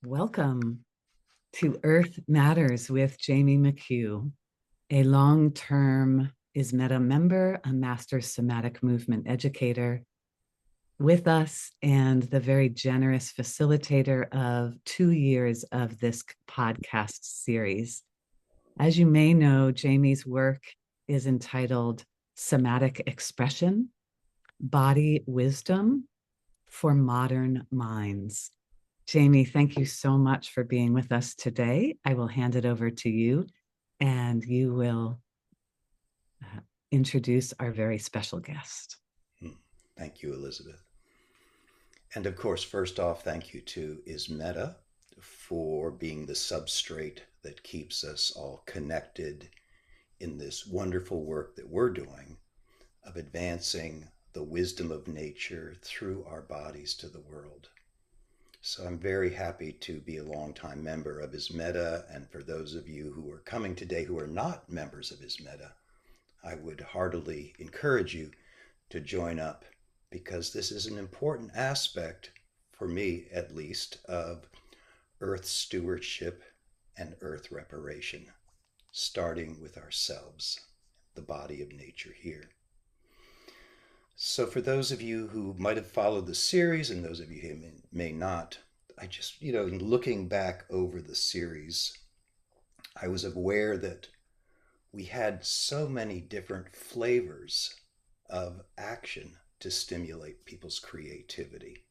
Welcome to Earth Matters with Jamie McHugh, a long-term ISMETA member, a master somatic movement educator with us, and the very generous facilitator of 2 years of this podcast series. As you may know, Jamie's work is entitled Somatic Expression, Body Wisdom for Modern Minds. Jamie, thank you so much for being with us today. I will hand it over to you, and you will introduce our very special guest. Thank you, Elizabeth. And of course, first off, thank you to ISMETA for being the substrate that keeps us all connected in this wonderful work that we're doing of advancing the wisdom of nature through our bodies to the world. So I'm very happy to be a longtime member of ISMETA, and for those of you who are coming today who are not members of ISMETA, I would heartily encourage you to join up because this is an important aspect, for me at least, of Earth stewardship and Earth reparation, starting with ourselves, the body of nature here. So for those of you who might have followed the series and those of you who may not, I just, in looking back over the series, I was aware that we had so many different flavors of action to stimulate people's creativity.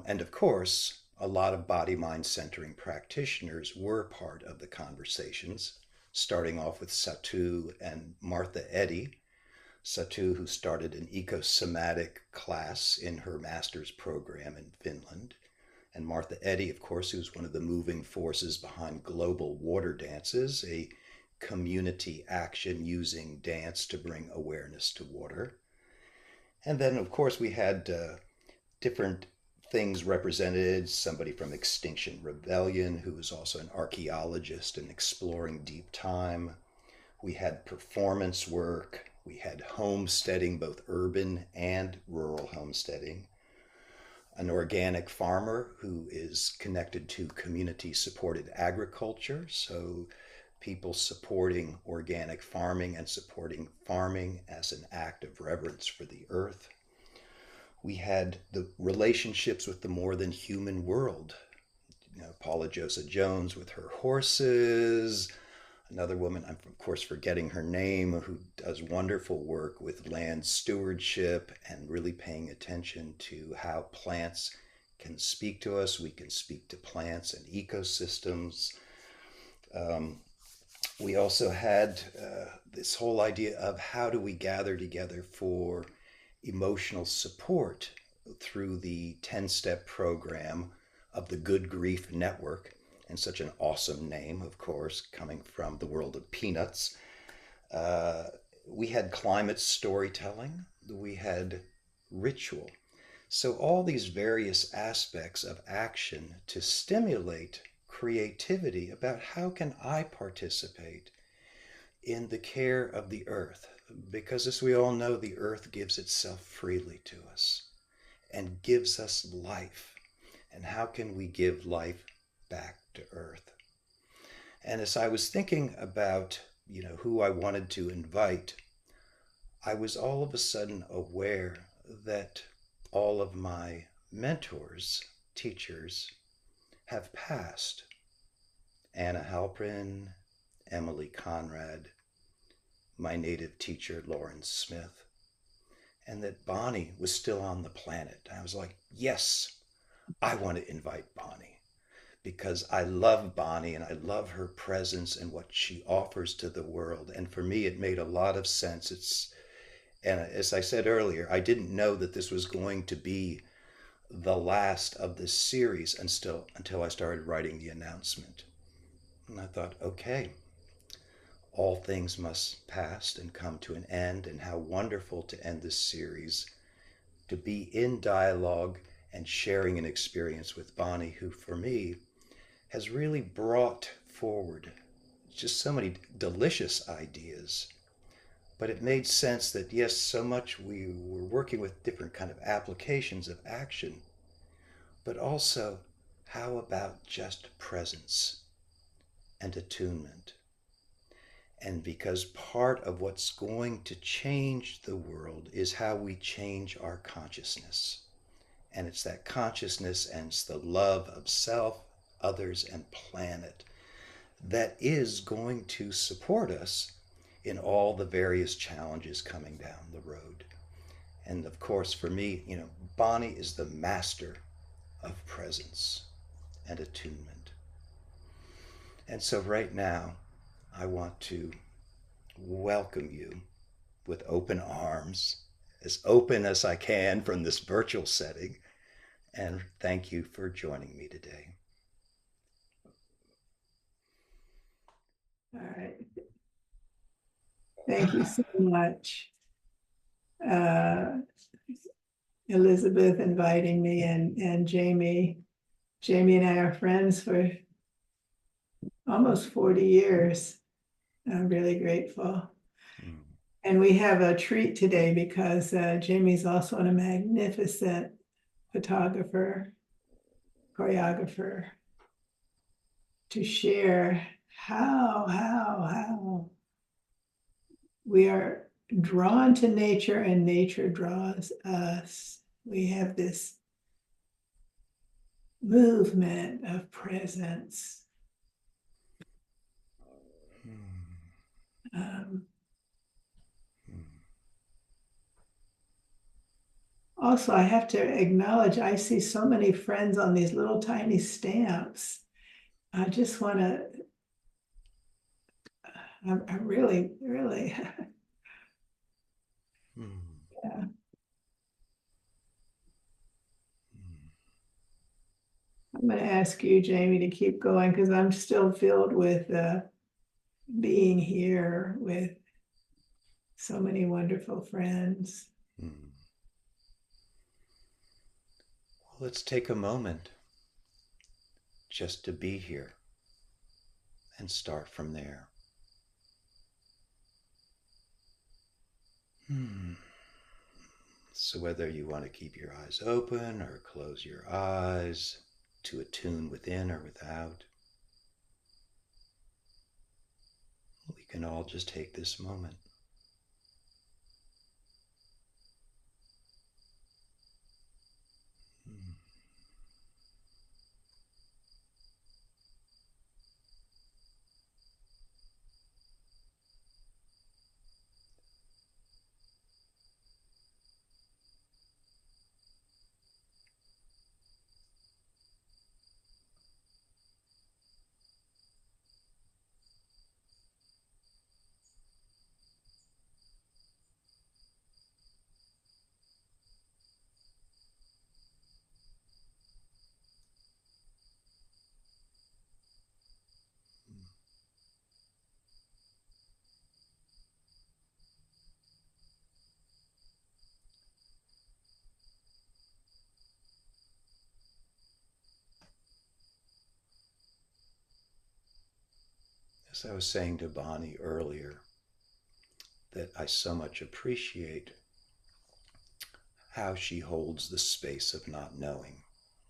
And of course, a lot of body mind centering practitioners were part of the conversations, starting off with Satu and Martha Eddy. Satu, who started an ecosomatic class in her master's program in Finland, and Martha Eddy, of course, who's one of the moving forces behind Global Water Dances, a community action using dance to bring awareness to water. And then, of course, we had different things represented. Somebody from Extinction Rebellion, who was also an archaeologist and exploring deep time. We had performance work. We had homesteading, both urban and rural homesteading. An organic farmer who is connected to community supported agriculture. So people supporting organic farming and supporting farming as an act of reverence for the earth. We had the relationships with the more than human world. Paula Josa Jones with her horses, another woman, I'm of course forgetting her name, who does wonderful work with land stewardship and really paying attention to how plants can speak to us. We can speak to plants and ecosystems. We also had this whole idea of how do we gather together for emotional support through the 10-step program of the Good Grief Network, and such an awesome name, of course, coming from the world of peanuts. We had climate storytelling, we had ritual. So all these various aspects of action to stimulate creativity about how can I participate in the care of the earth, because as we all know, the earth gives itself freely to us and gives us life. And how can we give life back to earth? And as I was thinking about, who I wanted to invite, I was all of a sudden aware that all of my mentors, teachers, have passed. Anna Halprin, Emily Conrad, my native teacher, Lauren Smith, and that Bonnie was still on the planet. I was like, yes, I want to invite Bonnie because I love Bonnie and I love her presence and what she offers to the world. And for me, it made a lot of sense. And as I said earlier, I didn't know that this was going to be the last of this series until I started writing the announcement. And I thought, okay, all things must pass and come to an end, and how wonderful to end this series, to be in dialogue and sharing an experience with Bonnie, who for me has really brought forward just so many delicious ideas. But it made sense that yes, so much we were working with different kind of applications of action, but also How about just presence and attunement? And because part of what's going to change the world is how we change our consciousness. And it's that consciousness and it's the love of self, others, and planet that is going to support us in all the various challenges coming down the road. And of course, for me, Bonnie is the master of presence and attunement. And so right now, I want to welcome you with open arms, as open as I can from this virtual setting, and thank you for joining me today. All right. Thank you so much, uh, Elizabeth, inviting me, and Jamie. Jamie and I are friends for almost 40 years. I'm really grateful. Mm. And we have a treat today because Jamie's also a magnificent photographer, choreographer, to share how we are drawn to nature and nature draws us. We have this movement of presence. Um, Also, I have to acknowledge, I see so many friends on these little tiny stamps. I just want to, I really, yeah. I'm going to ask you, Jamie, to keep going because I'm still filled with being here with so many wonderful friends. Well, let's take a moment just to be here and start from there. So whether you want to keep your eyes open or close your eyes to attune within or without, we can all just take this moment. As I was saying to Bonnie earlier, that I so much appreciate how she holds the space of not knowing.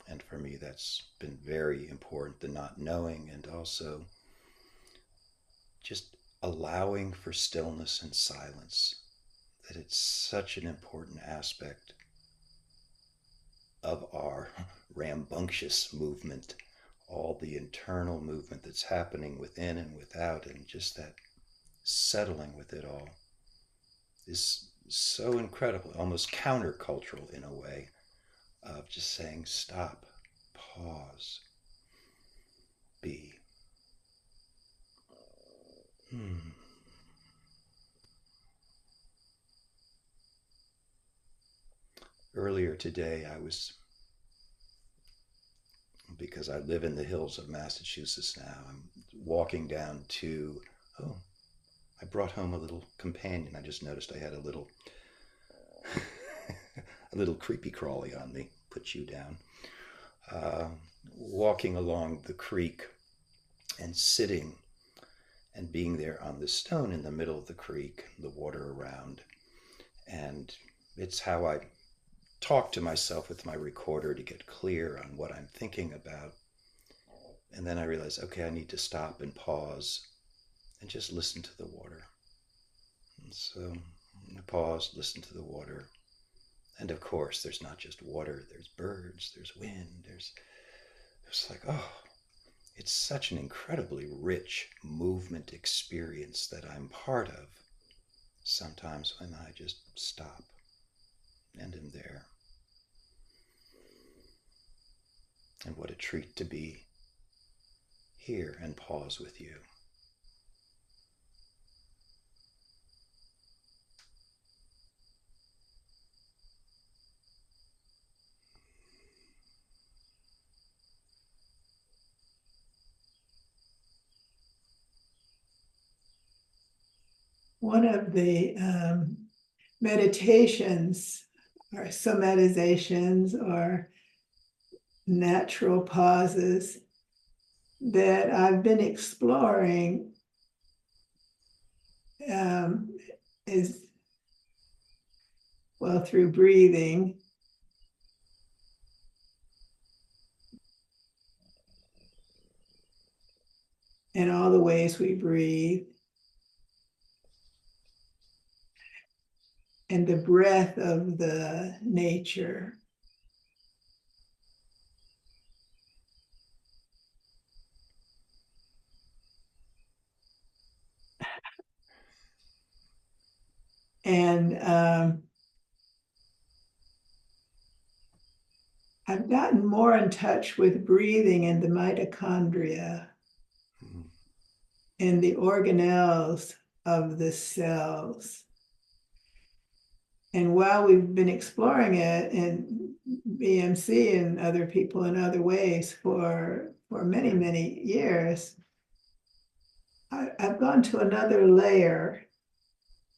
And for me, that's been very important, the not knowing, and also just allowing for stillness and silence. That it's such an important aspect of our rambunctious movement, all the internal movement that's happening within and without, and just that settling with it all is so incredible, almost countercultural in a way, of just saying stop, pause, be. Earlier today, because I live in the hills of Massachusetts now, I'm walking down to, I brought home a little companion. I just noticed I had a little a little creepy crawly on me. Put you down. Walking along the creek and sitting and being there on the stone in the middle of the creek, the water around. And it's how I talk to myself with my recorder to get clear on what I'm thinking about. And then I realized, okay, I need to stop and pause and just listen to the water. And so I paused, listened to the water. And of course, there's not just water, there's birds, there's wind, there's like, oh, it's such an incredibly rich movement experience that I'm part of sometimes when I just stop and am there. And what a treat to be here and pause with you. One of the meditations or somatizations or natural pauses that I've been exploring is, well, through breathing. And all the ways we breathe. And the breath of the nature. And I've gotten more in touch with breathing and the mitochondria and the organelles of the cells. And while we've been exploring it in BMC and other people in other ways for many, many years, I've gone to another layer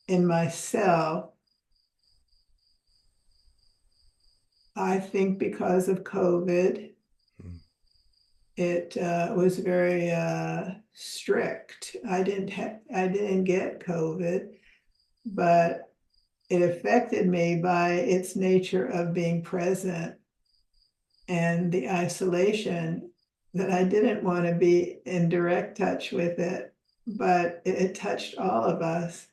in myself. I think because of COVID, it was very strict. I didn't get COVID, but it affected me by its nature of being present and the isolation that I didn't want to be in direct touch with it, but it touched all of us.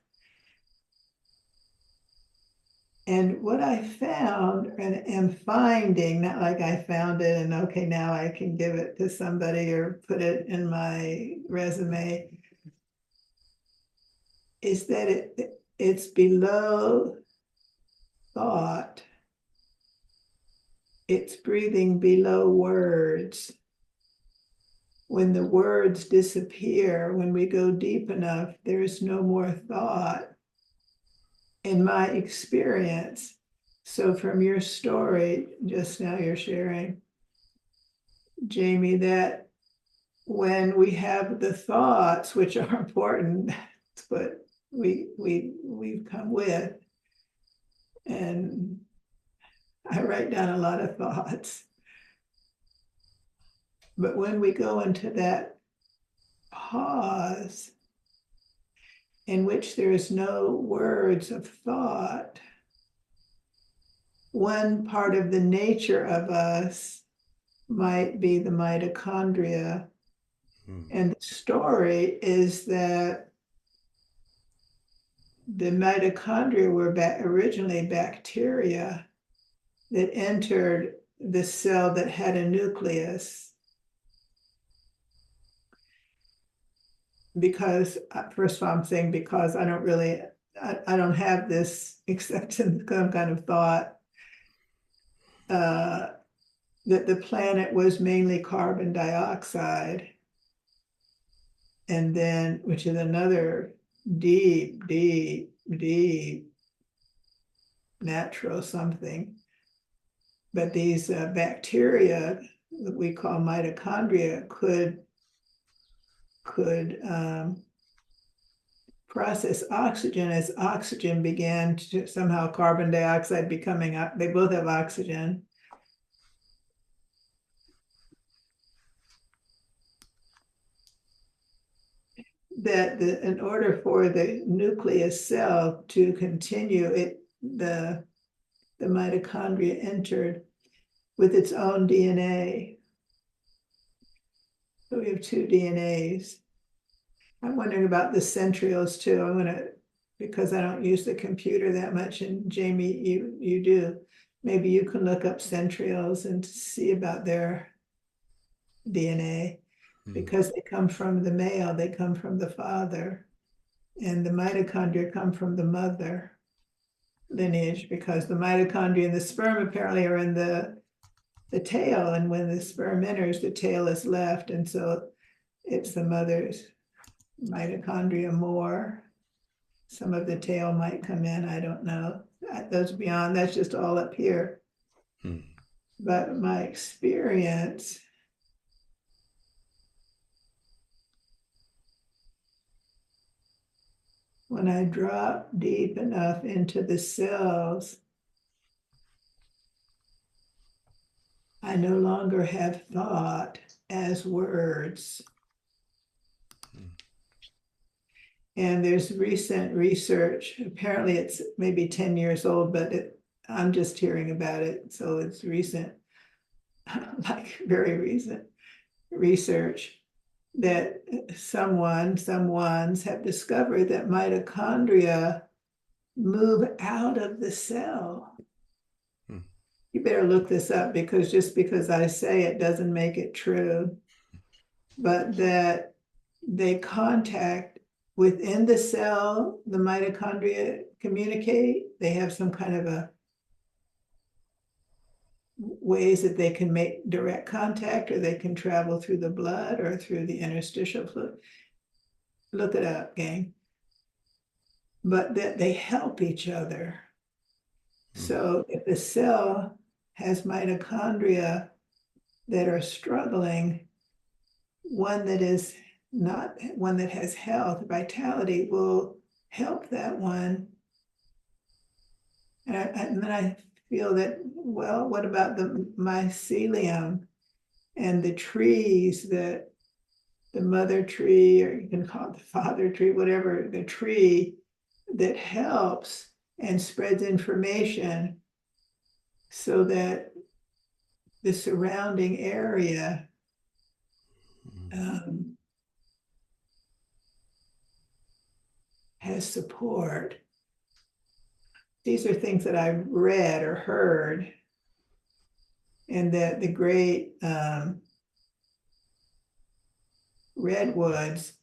And what I found and am finding, not like I found it and okay, now I can give it to somebody or put it in my resume, is that it's below thought. It's breathing below words. When the words disappear, when we go deep enough, there's no more thought. In my experience, so from your story just now you're sharing, Jamie, that when we have the thoughts, which are important, that's what we've come with, and I write down a lot of thoughts, but when we go into that pause in which there is no words of thought, one part of the nature of us might be the mitochondria. And the story is that the mitochondria were originally bacteria that entered the cell that had a nucleus. Because, first of all, I'm saying because I don't have this except in some kind of thought, that the planet was mainly carbon dioxide. And then, which is another deep natural something. But these bacteria that we call mitochondria could process oxygen as oxygen began to somehow carbon dioxide becoming, they both have oxygen. That in order for the nucleus cell to continue, the mitochondria entered with its own DNA. So we have two DNAs. I'm wondering about the centrioles too. I'm gonna, because I don't use the computer that much, and Jamie, you do. Maybe you can look up centrioles and see about their DNA, because they come from the male, they come from the father, and the mitochondria come from the mother lineage, because the mitochondria and the sperm apparently are in the tail, and when the sperm enters, the tail is left, and so it's the mother's mitochondria more. Some of the tail might come in, I don't know. Those beyond, that's just all up here. But my experience, when I drop deep enough into the cells, I no longer have thought as words. And there's recent research, apparently it's maybe 10 years old, but I'm just hearing about it, so it's recent, like very recent research, that someone's have discovered that mitochondria move out of the cell. You better look this up, because just because I say it doesn't make it true, but that they contact within the cell, the mitochondria communicate. They have some kind of a ways that they can make direct contact, or they can travel through the blood or through the interstitial fluid. Look it up, gang. But that they help each other. So if the cell has mitochondria that are struggling, one that is not, one that has health, vitality, will help that one. And then I feel that, well, what about the mycelium and the trees, that the mother tree, or you can call it the father tree, whatever, the tree that helps and spreads information so that the surrounding area has support. These are things that I've read or heard, and that the great redwoods,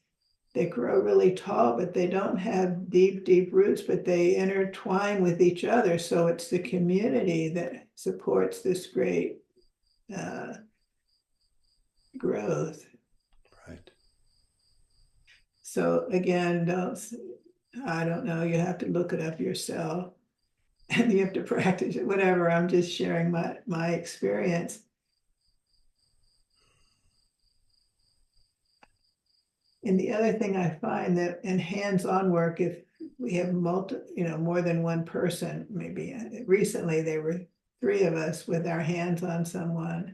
they grow really tall, but they don't have deep, deep roots, but they intertwine with each other. So it's the community that supports this great growth. Right. So again, I don't know, you have to look it up yourself, and you have to practice it, whatever. I'm just sharing my experience. And the other thing I find that in hands-on work, if we have more than one person, maybe recently there were 3 of us with our hands on someone.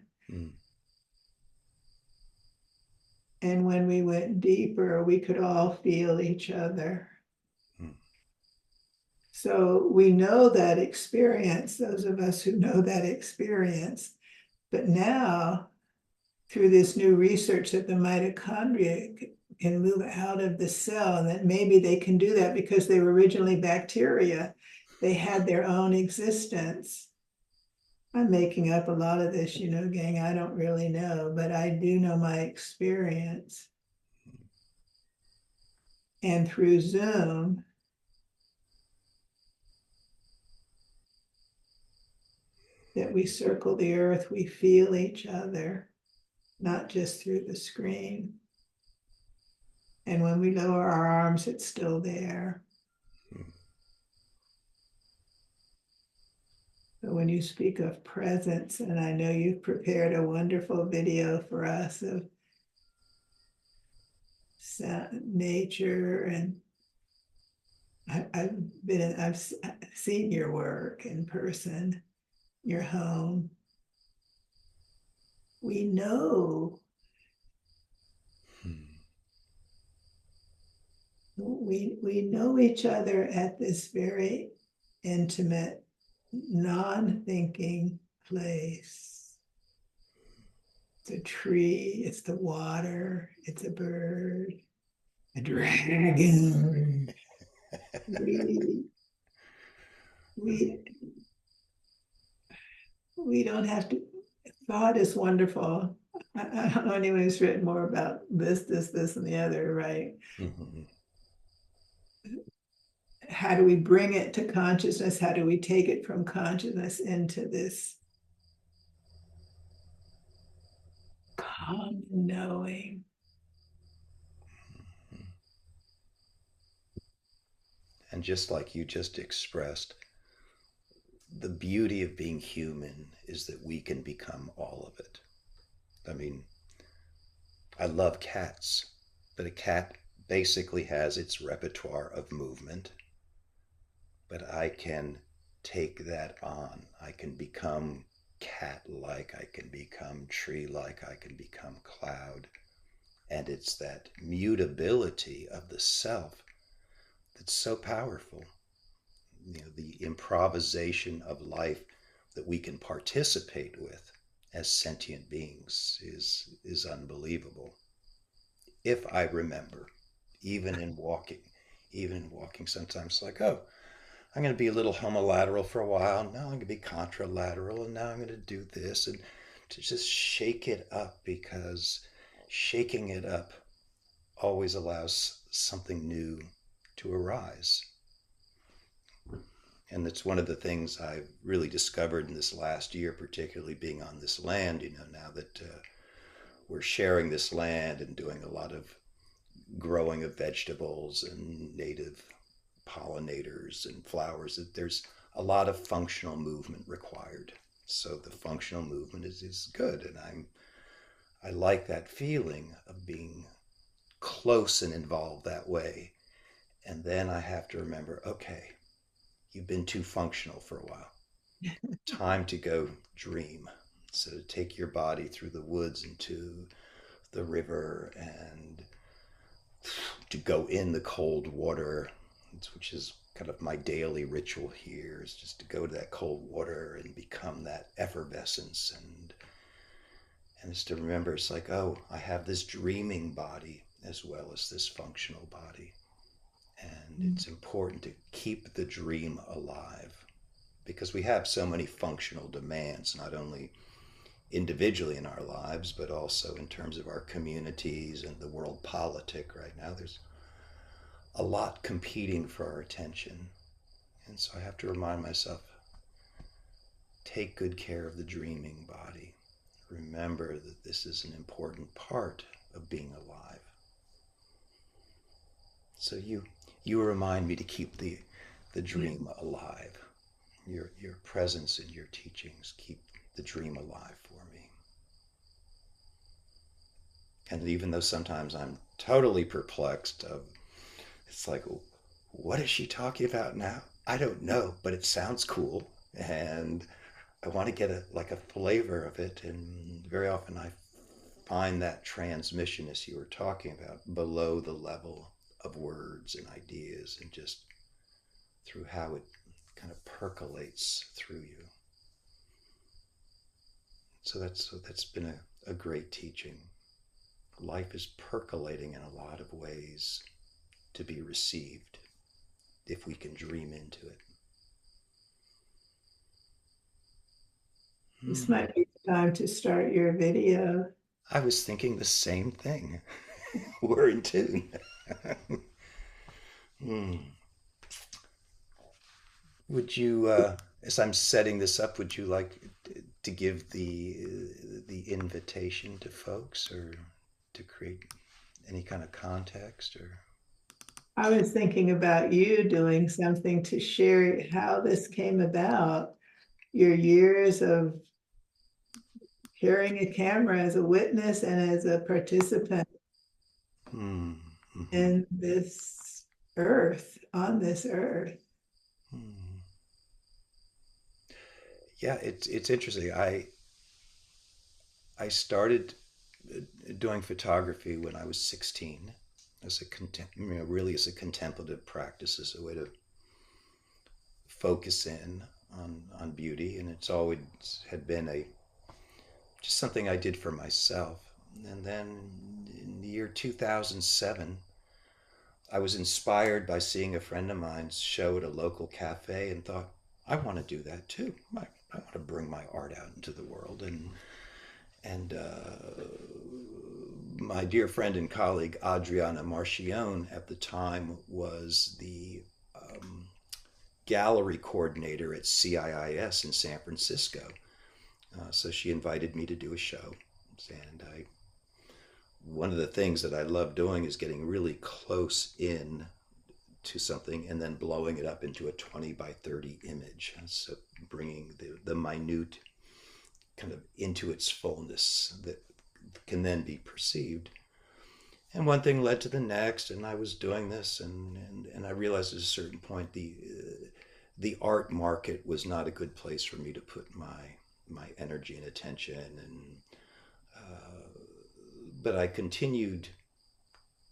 And when we went deeper, we could all feel each other. So we know that experience, those of us who know that experience. But now, through this new research that the mitochondria can move out of the cell, and that maybe they can do that because they were originally bacteria. They had their own existence. I'm making up a lot of this, gang, I don't really know, but I do know my experience. And through Zoom, that we circle the earth, we feel each other, not just through the screen. And when we lower our arms, it's still there. So when you speak of presence, and I know you've prepared a wonderful video for us of nature, and I've seen your work in person, your home. We know. We know each other at this very intimate, non-thinking place. a tree, it's the water, it's a bird, a dragon. We we don't have to. Thought is wonderful. I don't know anyone who's written more about this, and the other, right? Mm-hmm. How do we bring it to consciousness? How do we take it from consciousness into this calm knowing? And just like you just expressed, the beauty of being human is that we can become all of it. I mean, I love cats, but a cat basically has its repertoire of movement, but I can take that on. I can become cat-like, I can become tree-like, I can become cloud. And it's that mutability of the self that's so powerful. You know, the improvisation of life that we can participate with as sentient beings is unbelievable. If I remember, even in walking, sometimes like, oh, I'm going to be a little homolateral for a while. Now I'm going to be contralateral, and now I'm going to do this, and to just shake it up, because shaking it up always allows something new to arise. And it's one of the things I've really discovered in this last year, particularly being on this land, now that we're sharing this land and doing a lot of growing of vegetables and native pollinators and flowers, that there's a lot of functional movement required. So the functional movement is good. And I like that feeling of being close and involved that way. And then I have to remember, okay, you've been too functional for a while. Time to go dream. So to take your body through the woods into the river, and to go in the cold water, which is kind of my daily ritual here, is just to go to that cold water and become that effervescence. And it's to remember, it's like, oh, I have this dreaming body as well as this functional body. And it's important to keep the dream alive, because we have so many functional demands, not only individually in our lives, but also in terms of our communities and the world politic right now. There's a lot competing for our attention. And so I have to remind myself, take good care of the dreaming body. Remember that this is an important part of being alive. So you remind me to keep the dream alive. Your presence and your teachings keep the dream alive for me. And even though sometimes I'm totally perplexed, it's like, what is she talking about now? I don't know, but it sounds cool, and I want to get a flavor of it. And very often I find that transmission, as you were talking about, below the level of words and ideas, and just through how it kind of percolates through you. So that's been a great teaching. Life is percolating in a lot of ways to be received if we can dream into it. This might be the time to start your video. I was thinking the same thing. We're in tune. Would you, as I'm setting this up, would you like to give the invitation to folks, or to create any kind of context? Or I was thinking about you doing something to share how this came about, your years of carrying a camera as a witness and as a participant in this earth, on this earth. Yeah, it's interesting. I started doing photography when I was 16, as really as a contemplative practice, as a way to focus in on beauty. And it's always had been a just something I did for myself. And then in the year 2007, I was inspired by seeing a friend of mine's show at a local cafe and thought, I want to do that too. I want to bring my art out into the world. And my dear friend and colleague Adriana Marchione at the time was the um, gallery coordinator at CIIS in San Francisco. So she invited me to do a show. And one of the things that I love doing is getting really close in to something and then blowing it up into a 20 by 30 image. So bringing the minute kind of into its fullness that can then be perceived. And one thing led to the next, and I was doing this, and I realized at a certain point the art market was not a good place for me to put my energy and attention. And but I continued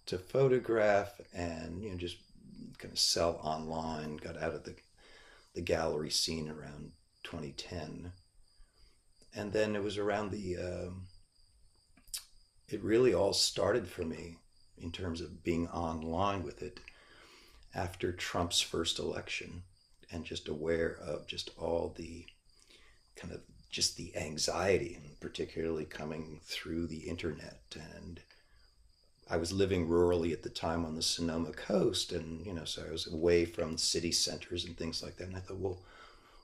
to photograph and just kind of sell online. Got out of the gallery scene around 2010, and then it was around it really all started for me in terms of being online with it after Trump's first election, and just aware of just all the kind of just the anxiety, and particularly coming through the internet. And I was living rurally at the time on the Sonoma coast, and so I was away from city centers and things like that. And I thought, well,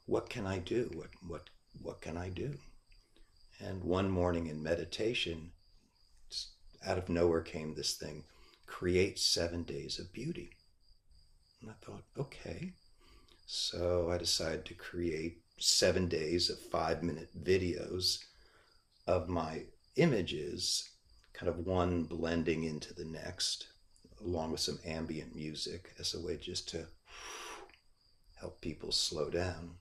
what can I do? What can I do? And one morning in meditation, out of nowhere came this thing: create 7 days of beauty. And I thought, okay. So I decided to create 7 days of 5-minute videos of my images, kind of one blending into the next, along with some ambient music as a way just to help people slow down.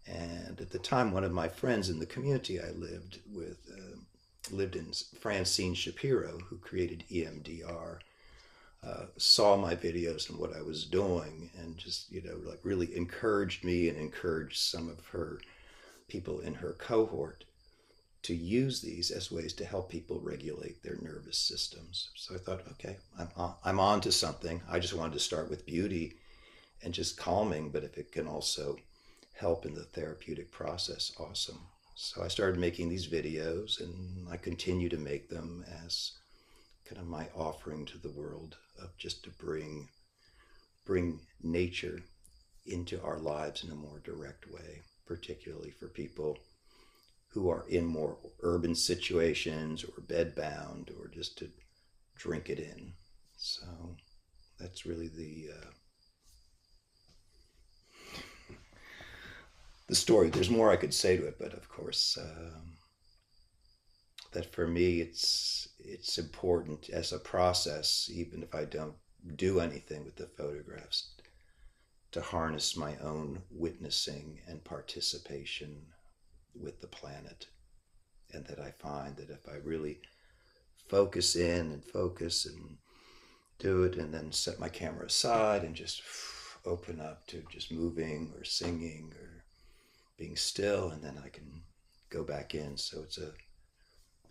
And at the time, one of my friends in the community I lived with lived in, Francine Shapiro, who created EMDR, saw my videos and what I was doing, and just like really encouraged me and encouraged some of her people in her cohort to use these as ways to help people regulate their nervous systems. So I thought, okay, I'm on to something. I just wanted to start with beauty and just calming, but if it can also help in the therapeutic process, awesome. So I started making these videos, and I continue to make them as kind of my offering to the world, of just to bring nature into our lives in a more direct way, particularly for people who are in more urban situations or bedbound, or just to drink it in. So that's really the story. There's more I could say to it, but of course, that for me, it's important as a process, even if I don't do anything with the photographs, to harness my own witnessing and participation with the planet. And that I find that if I really focus in and focus and do it, and then set my camera aside and just open up to just moving or singing or being still, and then I can go back in. So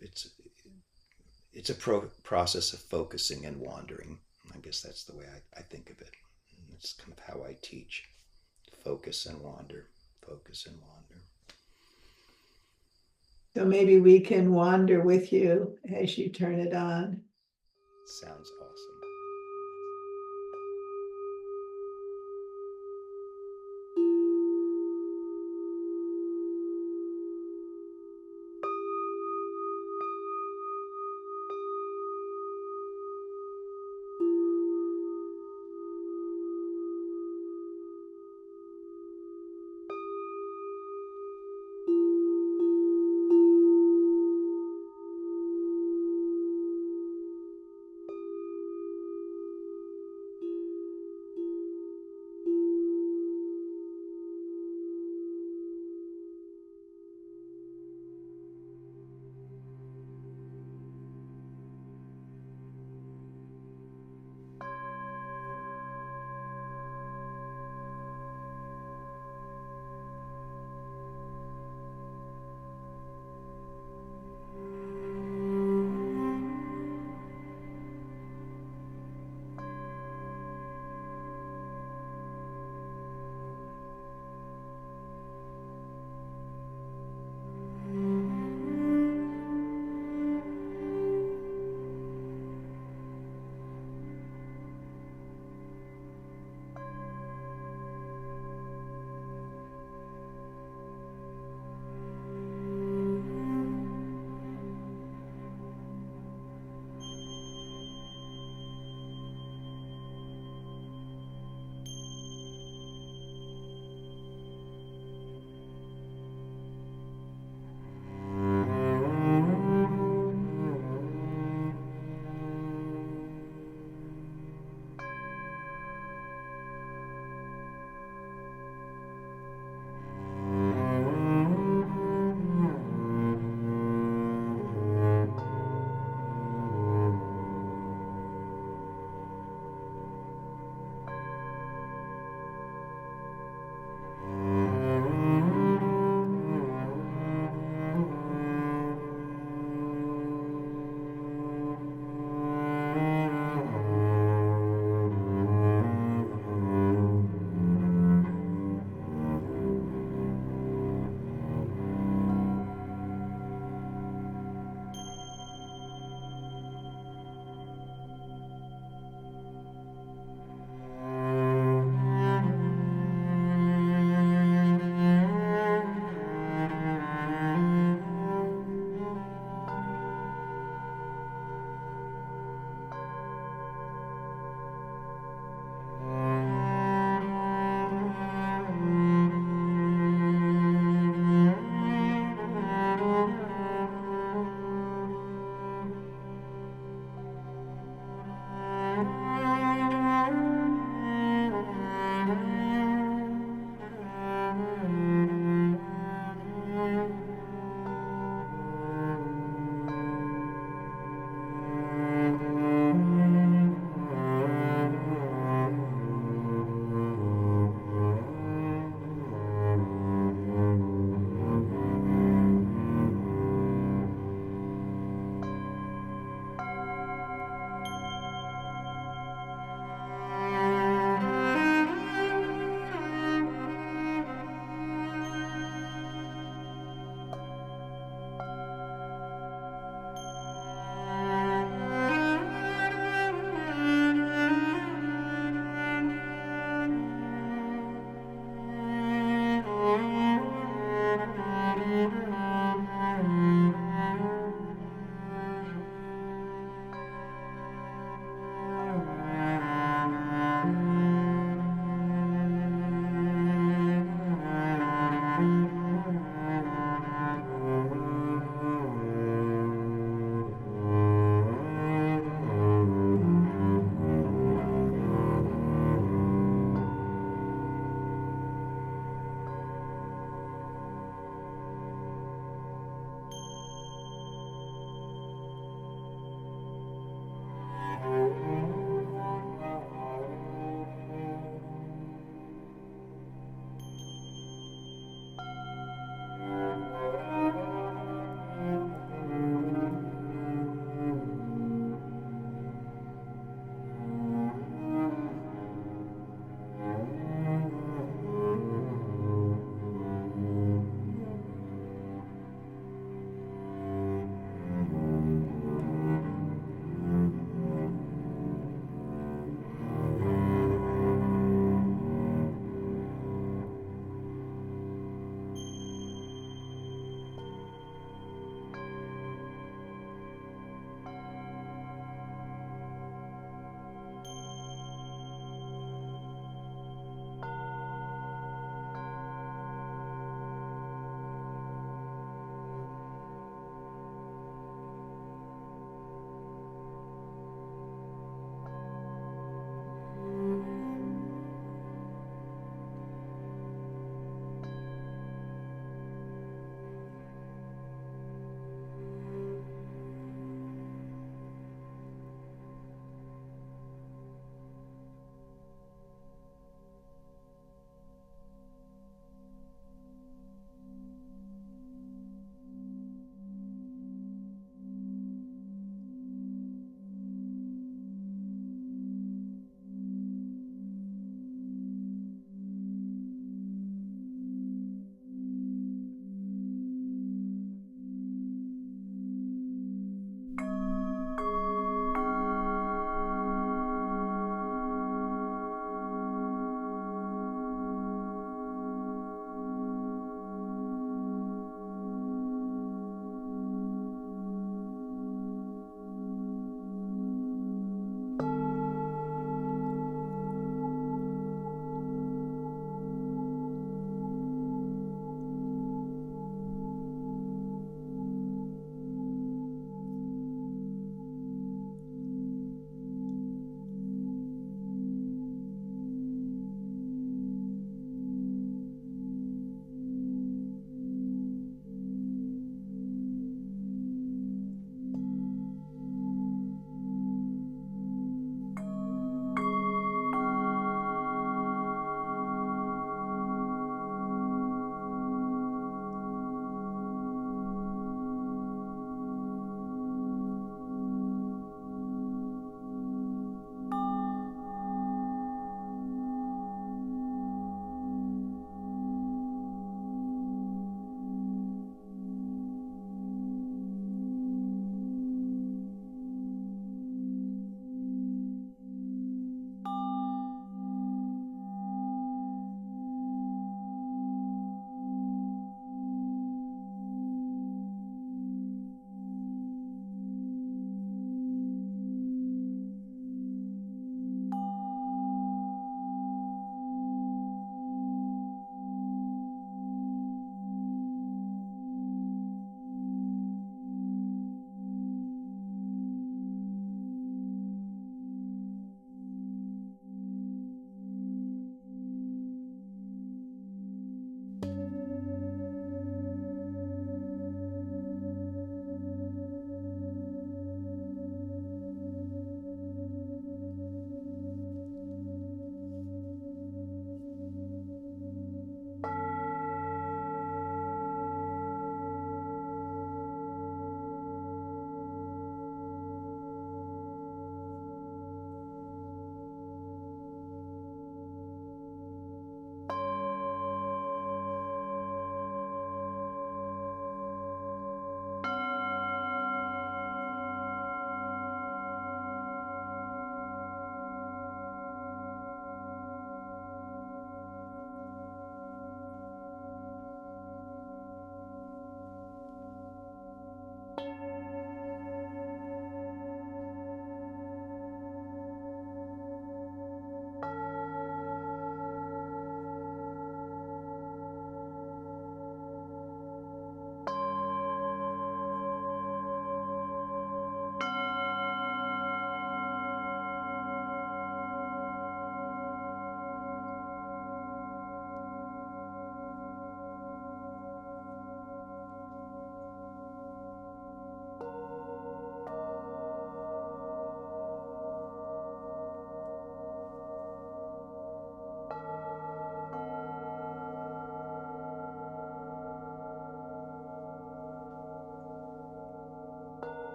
it's a process of focusing and wandering. I guess that's the way I think of it. It's kind of how I teach: focus and wander, focus and wander. So maybe we can wander with you as you turn it on. Sounds awesome.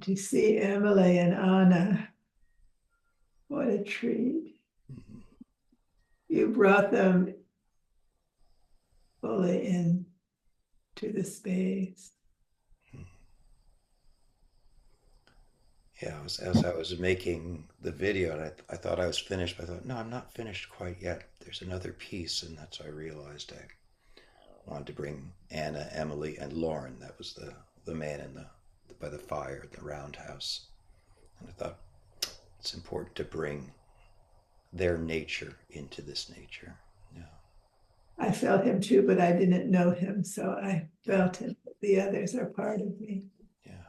to see Emily and Anna. What a treat. Mhm. You brought them fully into the space. Yeah, as I was making the video, and I thought I was finished, but I thought, no, I'm not finished quite yet. There's another piece, and that's when I realized I wanted to bring Anna, Emily, and Lauren. That was the man in the by the fire in the roundhouse. And I thought it's important to bring their nature into this nature. Yeah. I felt him too, but I didn't know him, so I felt him. The others are part of me. Yeah.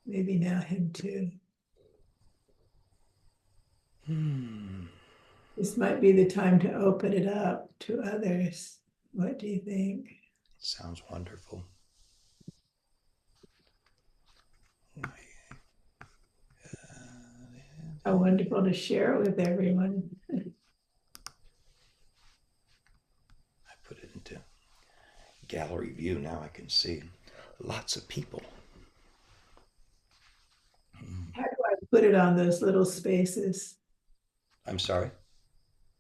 Maybe now him too. This might be the time to open it up to others. What do you think? Sounds wonderful. How wonderful to share it with everyone. I put it into gallery view. Now I can see lots of people. How do I put it on those little spaces? I'm sorry?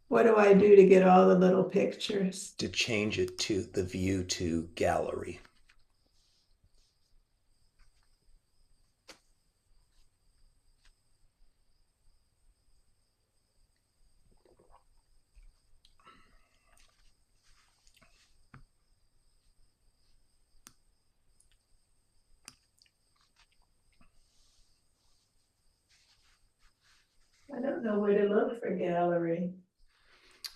What do I do to get all the little pictures? To change it to the view to gallery. I don't know where to look for gallery.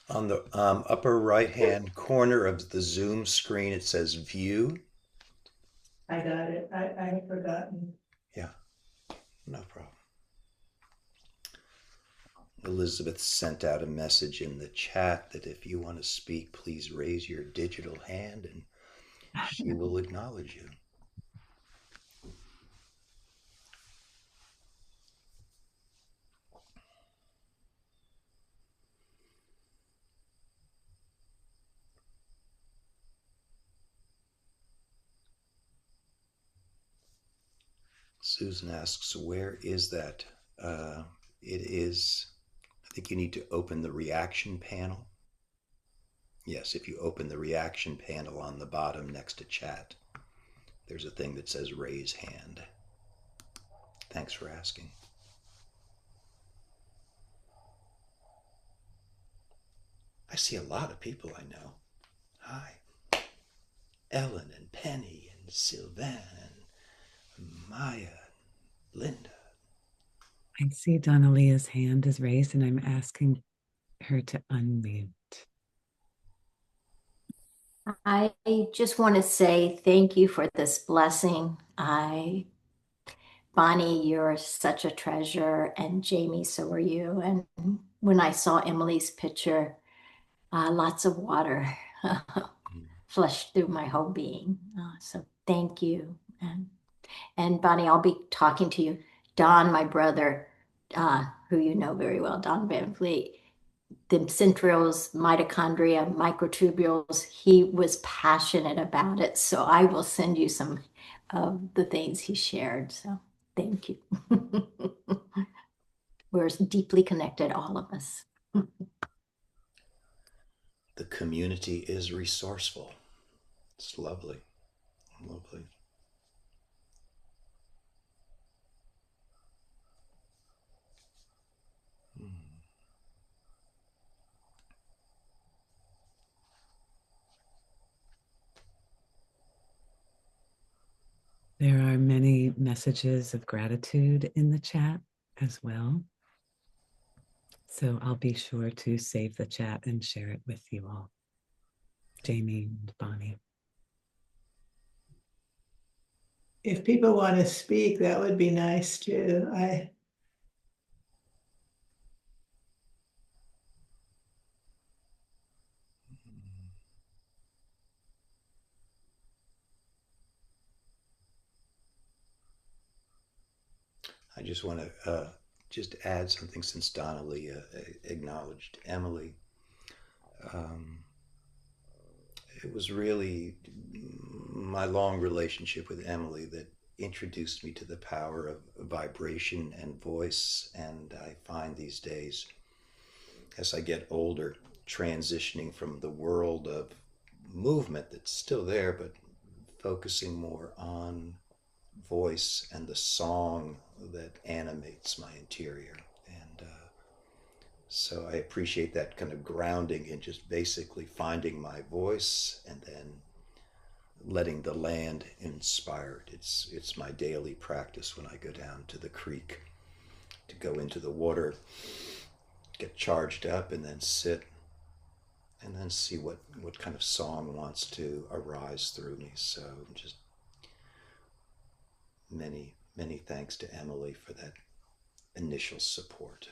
On the upper right hand corner of the Zoom screen, it says view. I got it. I have forgotten. Yeah, no problem. Elizabeth sent out a message in the chat that if you want to speak, please raise your digital hand and she will acknowledge you. Susan asks, where is that? It is, I think you need to open the reaction panel. Yes, if you open the reaction panel on the bottom next to chat, there's a thing that says raise hand. Thanks for asking. I see a lot of people I know. Hi. Ellen and Penny and Sylvan, Maya, Linda. I see Donalia's hand is raised and I'm asking her to unmute. I just want to say thank you for this blessing. Bonnie, you're such a treasure, and Jamie, so are you. And when I saw Emily's picture, lots of water flushed through my whole being. So thank you. And Bonnie, I'll be talking to you. Don, my brother, who you know very well, Don Van Vliet, the centrioles, mitochondria, microtubules, he was passionate about it. So I will send you some of the things he shared. So thank you. We're deeply connected, all of us. The community is resourceful. It's lovely. Lovely. There are many messages of gratitude in the chat as well. So I'll be sure to save the chat and share it with you all. Jamie and Bonnie. If people want to speak, that would be nice too. I just want to just add something since Donnelly acknowledged Emily. It was really my long relationship with Emily that introduced me to the power of vibration and voice. And I find these days, as I get older, transitioning from the world of movement that's still there, but focusing more on voice and the song that animates my interior. And so I appreciate that kind of grounding in just basically finding my voice and then letting the land inspire it. It's my daily practice when I go down to the creek to go into the water, get charged up, and then sit and then see what kind of song wants to arise through me. So just many thanks to Emily for that initial support.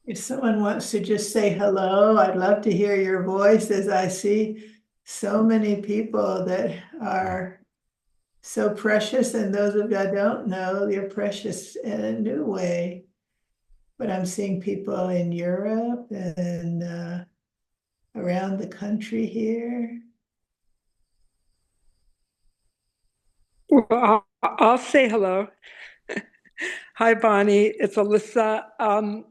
If someone wants to just say hello, I'd love to hear your voice, as I see so many people that are so precious, and those of you I don't know, you're precious in a new way. But I'm seeing people in Europe and around the country here. Well, I'll say hello. Hi, Bonnie. It's Alyssa.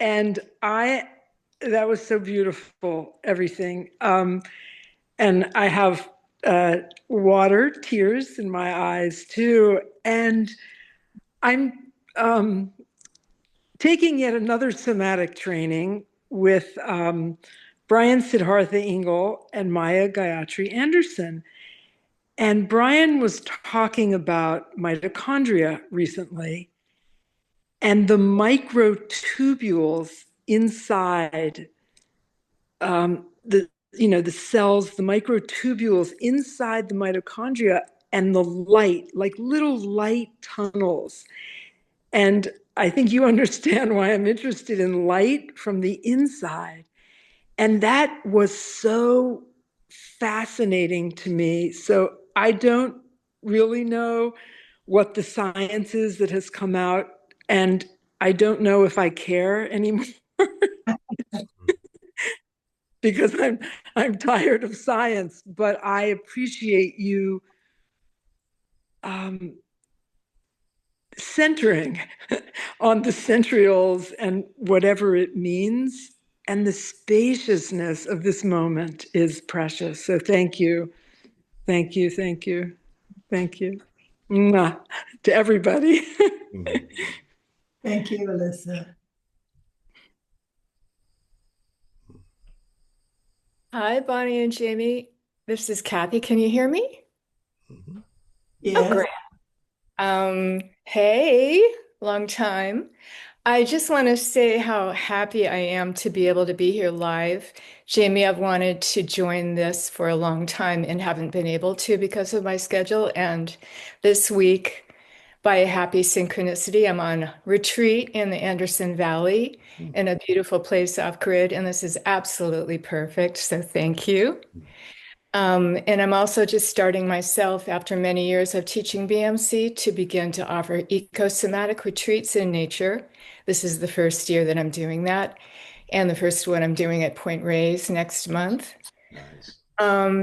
And that was so beautiful, everything. And I have water, tears in my eyes too. And I'm taking yet another somatic training with Brian Siddhartha Engel and Maya Gayatri Anderson. And Brian was talking about mitochondria recently and the microtubules inside the cells, the microtubules inside the mitochondria, and the light, like little light tunnels. And I think you understand why I'm interested in light from the inside. And that was so fascinating to me. So I don't really know what the science is that has come out, and I don't know if I care anymore because I'm tired of science. But I appreciate you centering on the centrioles and whatever it means. And the spaciousness of this moment is precious. So thank you. Thank you. Thank you. Thank you. Mwah. To everybody. Thank you, Alyssa. Hi, Bonnie and Jamie. This is Kathy. Can you hear me? Mm-hmm. Yes. Oh, great. Hey, long time. I just want to say how happy I am to be able to be here live. Jamie, I've wanted to join this for a long time and haven't been able to because of my schedule. And this week, by a happy synchronicity, I'm on retreat in the Anderson Valley in a beautiful place off grid. And this is absolutely perfect. So thank you. And I'm also just starting myself after many years of teaching BMC to begin to offer ecosomatic retreats in nature. This is the first year that I'm doing that, and the first one I'm doing at Point Reyes next month. Nice.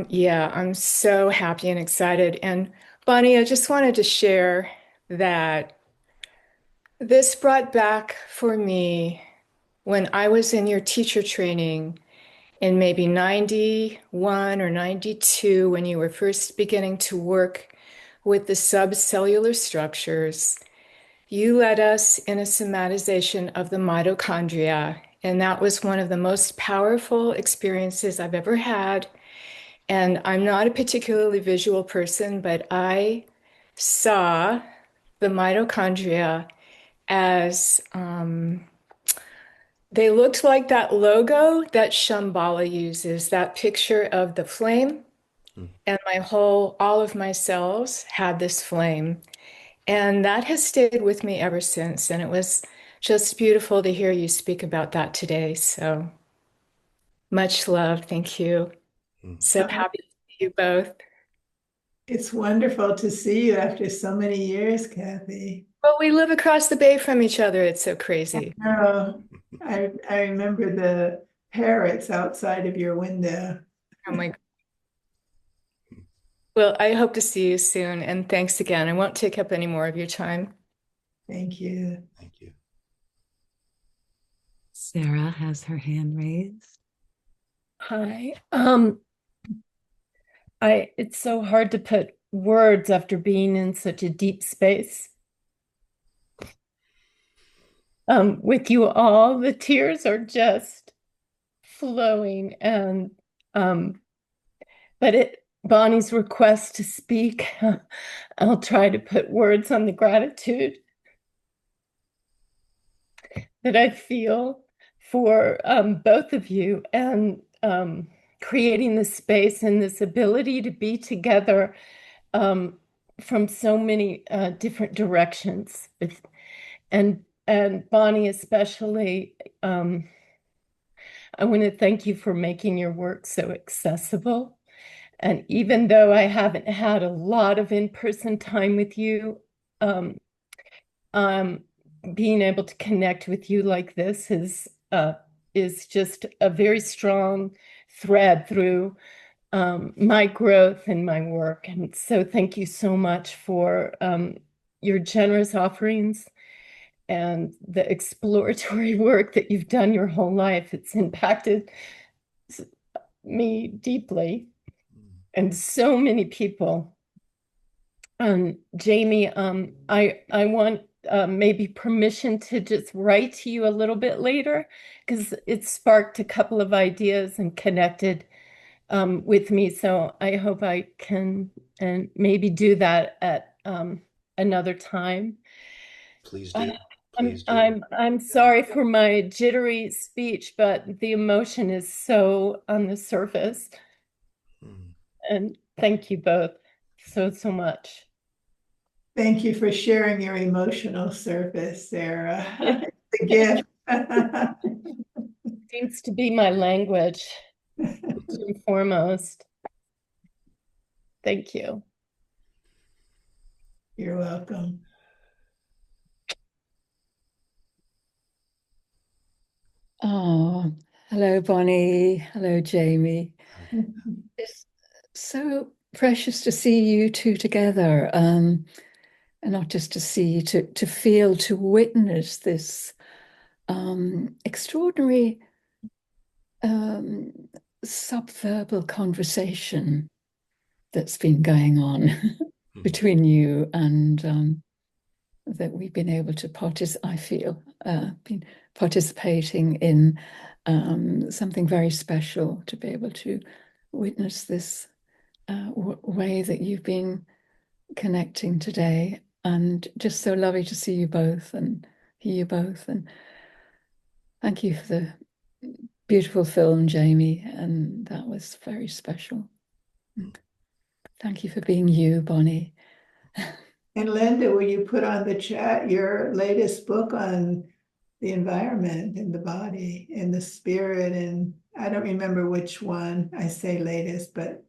Yeah, I'm so happy and excited. And Bonnie, I just wanted to share that this brought back for me when I was in your teacher training in maybe 91 or 92, when you were first beginning to work with the subcellular structures, you led us in a somatization of the mitochondria. And that was one of the most powerful experiences I've ever had. And I'm not a particularly visual person, but I saw the mitochondria as they looked like that logo that Shambhala uses, that picture of the flame. And all of my cells had this flame. And that has stayed with me ever since. And it was just beautiful to hear you speak about that today. So much love. Thank you. So happy to see you both. It's wonderful to see you after so many years, Kathy. Well, we live across the bay from each other. It's so crazy. Oh, I remember the parrots outside of your window. Oh my God. Well, I hope to see you soon, and thanks again. I won't take up any more of your time. Thank you. Thank you. Sarah has her hand raised. Hi. It's so hard to put words after being in such a deep space. With you all, the tears are just flowing, and but Bonnie's request to speak, I'll try to put words on the gratitude that I feel for both of you, and creating this space and this ability to be together from so many different directions. And Bonnie, especially, I want to thank you for making your work so accessible. And even though I haven't had a lot of in-person time with you, being able to connect with you like this is just a very strong thread through my growth and my work. And so thank you so much for your generous offerings and the exploratory work that you've done your whole life. It's impacted me deeply, and so many people. Jamie, I want maybe permission to just write to you a little bit later, because it sparked a couple of ideas and connected with me. So I hope I can and maybe do that at another time. Please do. I'm sorry for my jittery speech, but the emotion is so on the surface. And thank you both so much. Thank you for sharing your emotional surface, Sarah. It's a gift. Seems to be my language, first and foremost. Thank you. You're welcome. Oh, hello, Bonnie. Hello, Jamie. It's so precious to see you two together, and not just to see, to feel, to witness this extraordinary subverbal conversation that's been going on between you, and that we've been able to I feel, been participating in something very special, to be able to witness this way that you've been connecting today, and just so lovely to see you both and hear you both. And thank you for the beautiful film, Jamie, and that was very special. Thank you for being you, Bonnie. And Linda, will you put on the chat your latest book on the environment and the body and the spirit? And I don't remember which one I say latest, but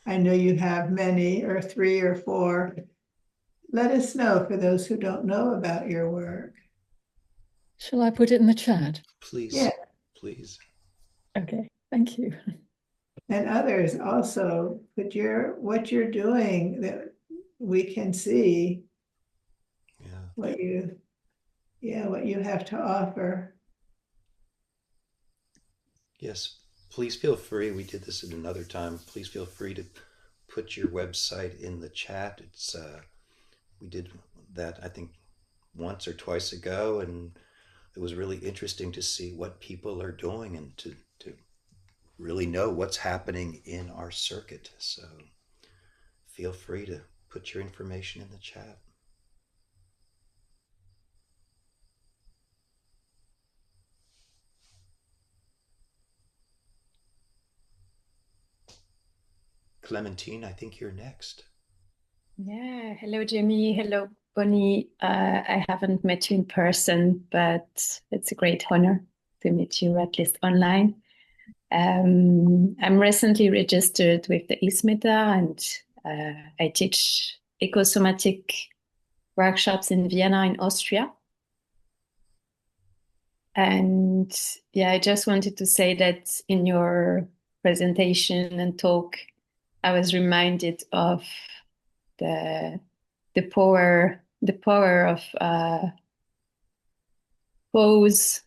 I know you have many, or 3 or 4. Let us know for those who don't know about your work. Shall I put it in the chat? Please. Yeah. Please. Okay, thank you. And others also, put what you're doing, that we can see what you have to offer. Yes, please feel free. We did this at another time. Please feel free to put your website in the chat. It's we did that, I think, once or twice ago, and it was really interesting to see what people are doing and to really know what's happening in our circuit. So feel free to put your information in the chat. Clementine, I think you're next. Yeah, hello, Jamie. Hello, Bonnie. I haven't met you in person, but it's a great honor to meet you, at least online. I'm recently registered with the ISMETA, and I teach ecosomatic workshops in Vienna, in Austria. And yeah, I just wanted to say that in your presentation and talk, I was reminded of the power of pose,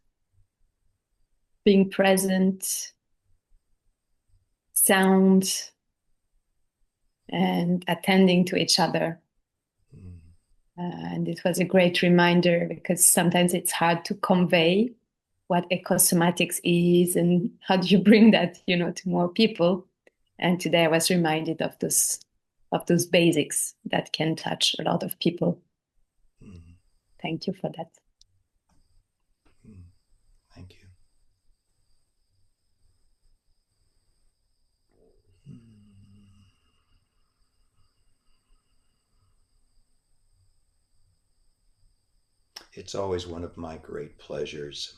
being present, sound, and attending to each other. And it was a great reminder because sometimes it's hard to convey what ecosomatics is and how do you bring that, to more people. And today I was reminded of those basics that can touch a lot of people. Thank you for that. Thank you. It's always one of my great pleasures,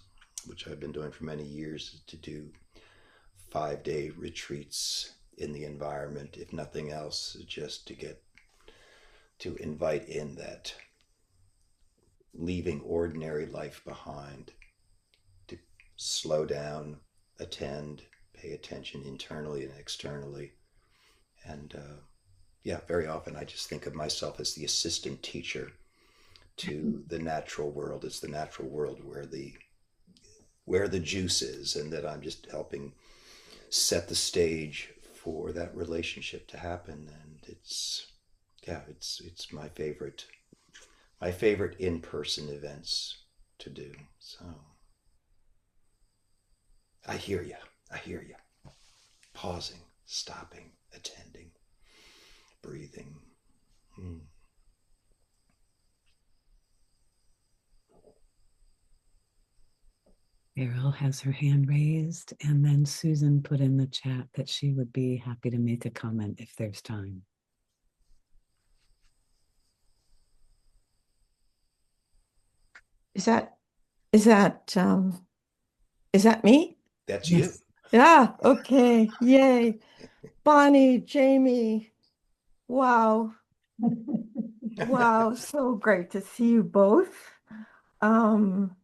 which I've been doing for many years, to do 5-day retreats in the environment, if nothing else, just to invite in that leaving ordinary life behind, to slow down, attend, pay attention internally and externally. And yeah, very often I just think of myself as the assistant teacher to the natural world. It's the natural world where the juice is, and that I'm just helping set the stage for that relationship to happen. And it's my favorite in-person events to do. So I hear you. Pausing, stopping, attending, breathing. Carol has her hand raised, and then Susan put in the chat that she would be happy to make a comment if there's time. Is that me? That's Yes. you. Yeah, okay. Yay. Bonnie, Jamie. Wow. Wow, so great to see you both. Um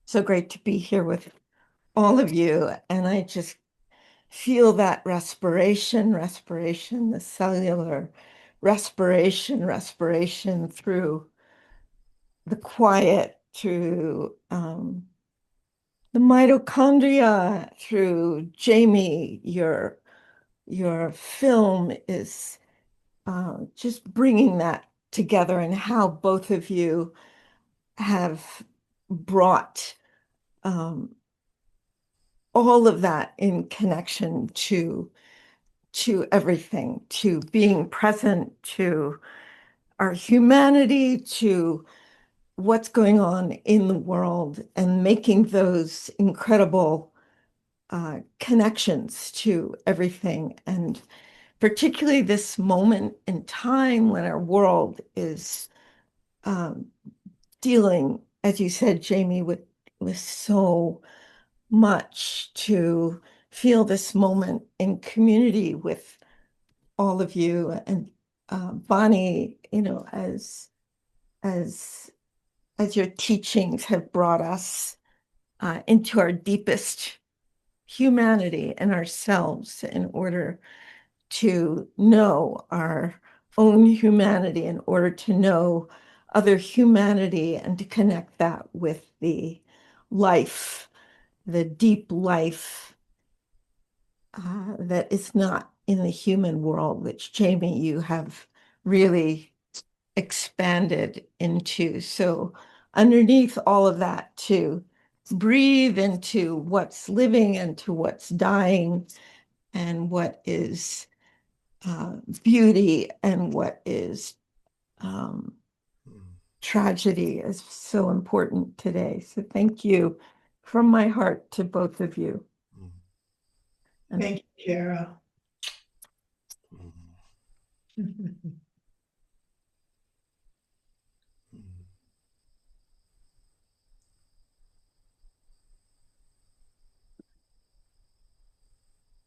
so great to be here with all of you. And I just feel that respiration, the cellular respiration through the quiet, through the mitochondria, through Jamie. Your film is just bringing that together, and how both of you have brought all of that in connection to everything, to being present, to our humanity, to what's going on in the world, and making those incredible connections to everything. And particularly this moment in time when our world is dealing, as you said, Jamie, with so much, to feel this moment in community with all of you. And Bonnie, as your teachings have brought us into our deepest humanity and ourselves, in order to know our own humanity, in order to know other humanity, and to connect that with the life, the deep life that is not in the human world, which, Jamie, you have really expanded into. So underneath all of that, to breathe into what's living and to what's dying, and what is beauty and what is tragedy, is so important today. So thank you from my heart to both of you. Thank you, Carol.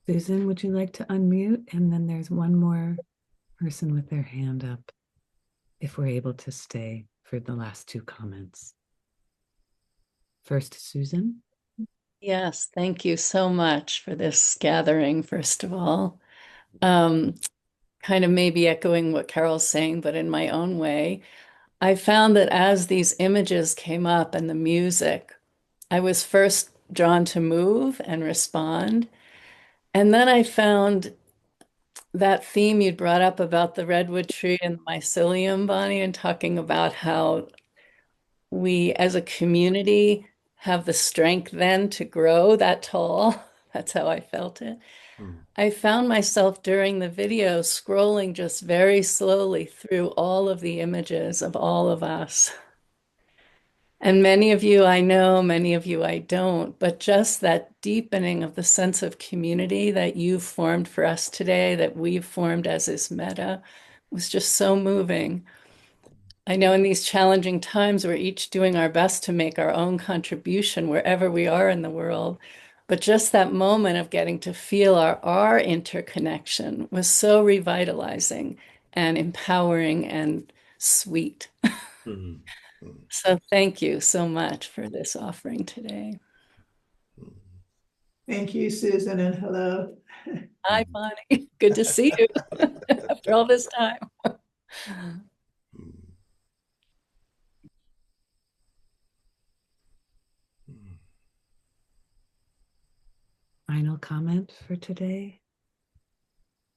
Susan, would you like to unmute? And then there's one more person with their hand up, if we're able to stay for the last two comments. First, Susan. Yes, thank you so much for this gathering, first of all. Kind of maybe echoing what Carol's saying, but in my own way, I found that as these images came up and the music, I was first drawn to move and respond. And then I found that theme you'd brought up about the redwood tree and the mycelium, Bonnie, and talking about how we as a community have the strength then to grow that tall. That's how I felt it. I found myself during the video scrolling just very slowly through all of the images of all of us. And many of you I know, many of you I don't, but just that deepening of the sense of community that you've formed for us today, that we've formed as is Meta, was just so moving. I know in these challenging times, we're each doing our best to make our own contribution wherever we are in the world. But just that moment of getting to feel our interconnection was so revitalizing and empowering and sweet. So thank you so much for this offering today. Thank you, Susan, and hello. Hi, Bonnie. Good to see you after all this time. Final comment for today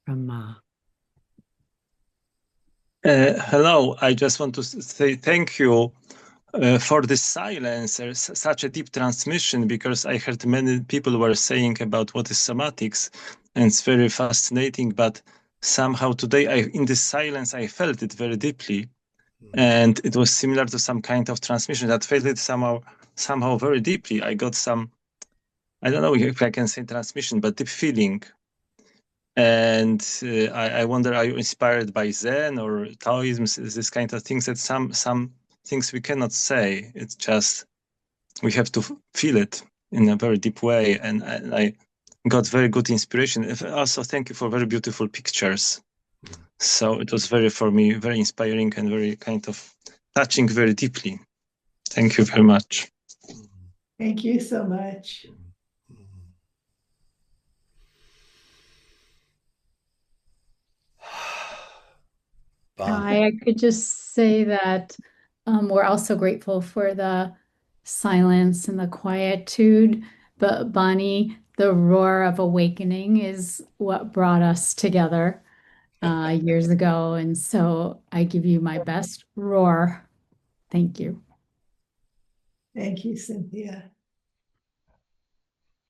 from Ma. Hello, I just want to say thank you for this silence. There's such a deep transmission, because I heard many people were saying about what is somatics, and it's very fascinating, but somehow today in this silence I felt it very deeply, and it was similar to some kind of transmission that felt it somehow very deeply. I got some, I don't know if I can say transmission, but deep feeling. And I wonder, are you inspired by Zen or Taoism, this kind of things, that some things we cannot say. It's just, we have to feel it in a very deep way. And I got very good inspiration. Also, thank you for very beautiful pictures. So it was for me, very inspiring and very kind of touching very deeply. Thank you very much. Thank you so much. Bonnie. I could just say that we're also grateful for the silence and the quietude. But Bonnie, the roar of awakening is what brought us together years ago. And so I give you my best roar. Thank you. Thank you, Cynthia.